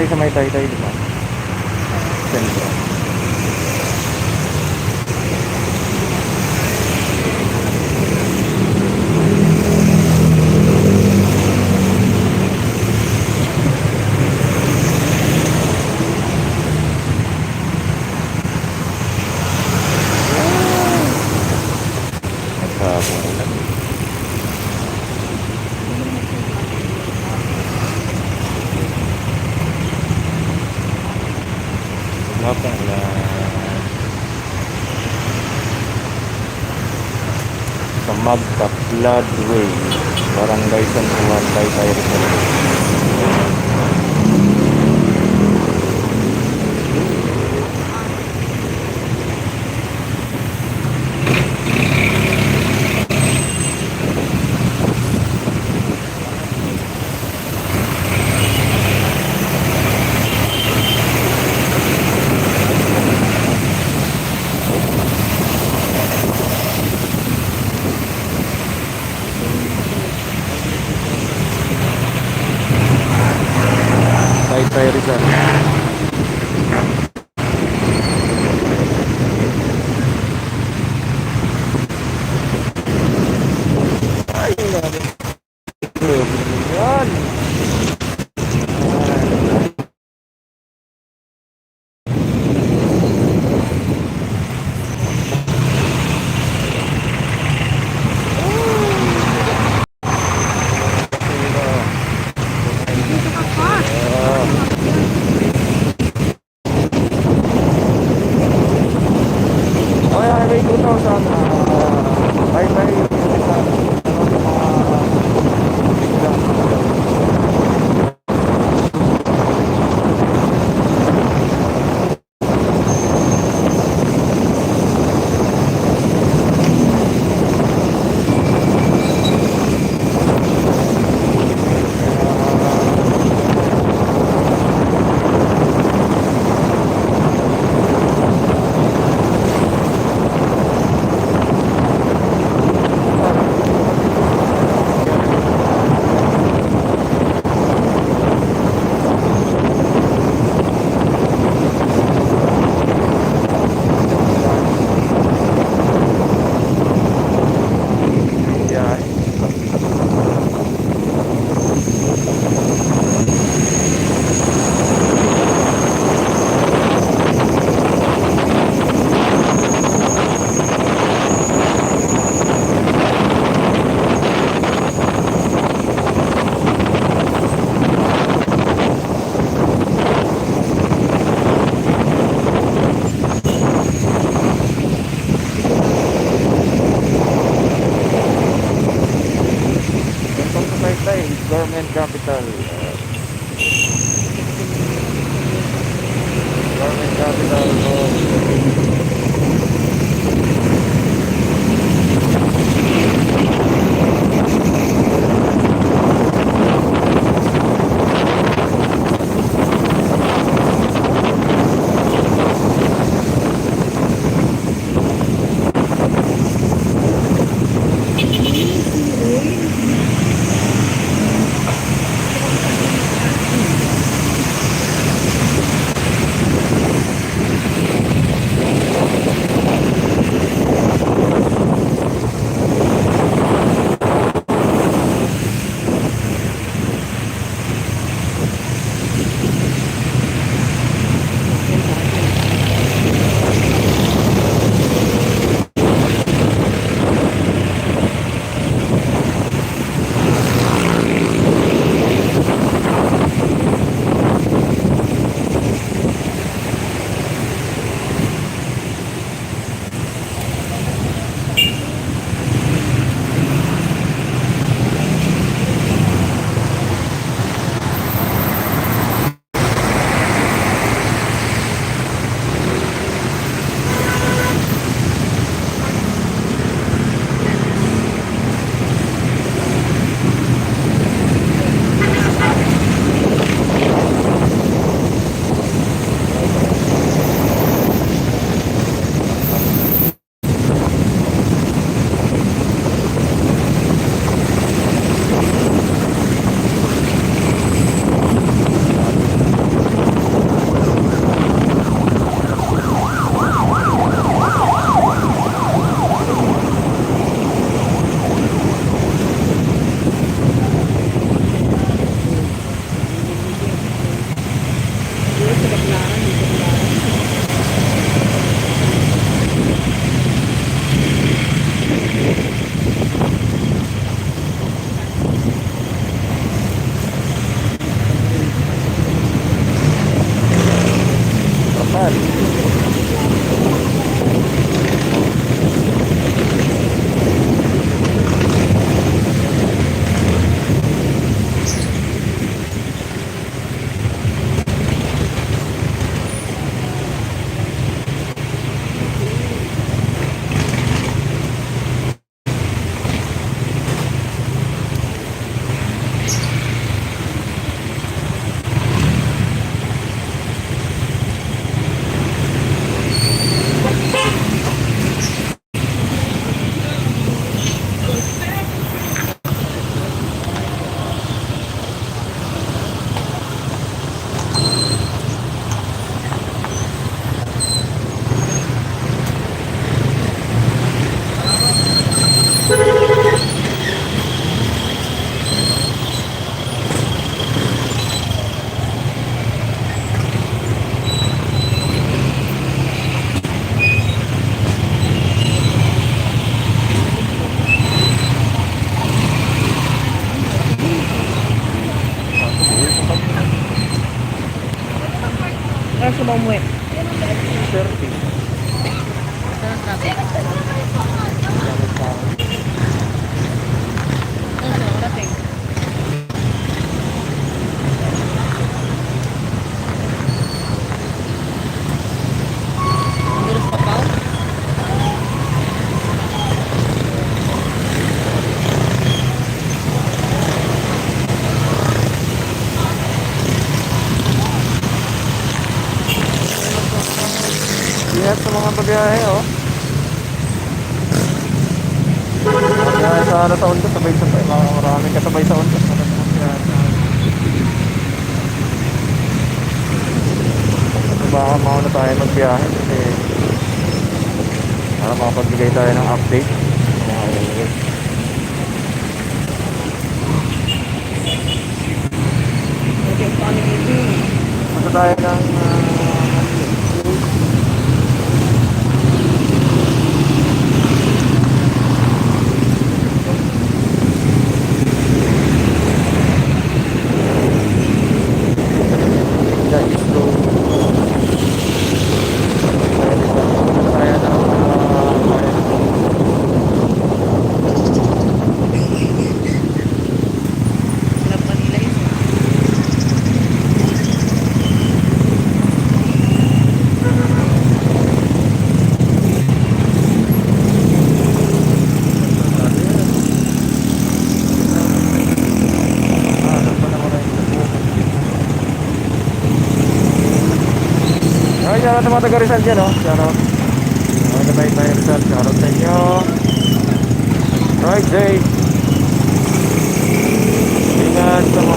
sa may Taytay, di ba? Sentro. Maghapon ulan. Maghapon ulan. Sa Magka Floodway, Barangay San Juan, Taytay, Rizal. Taytay, Rizal. Ay, grabe. Yan. Okay, highway 2000. Taytay, Rizal. 6:30. Saan ang traffic? Saan siya marating? Bilis pa pa? Ingat sa mga babiyahe, oh. Kaya sa ano sa Ondos, sabay-sabay. Maraming kasabay sa Ondos. Baka mauna tayo magbiyahe kasi para makapagbigay tayo ng update. Okay, paano yun? Punta tayo ng guys, so tayo ng Hirap Manila yun. ay, shoutout sa mga taga Rizal dyan, oh. Shoutout. Mga taga Rizal, shoutout sa inyo. Right, Jay. Ingat sa mga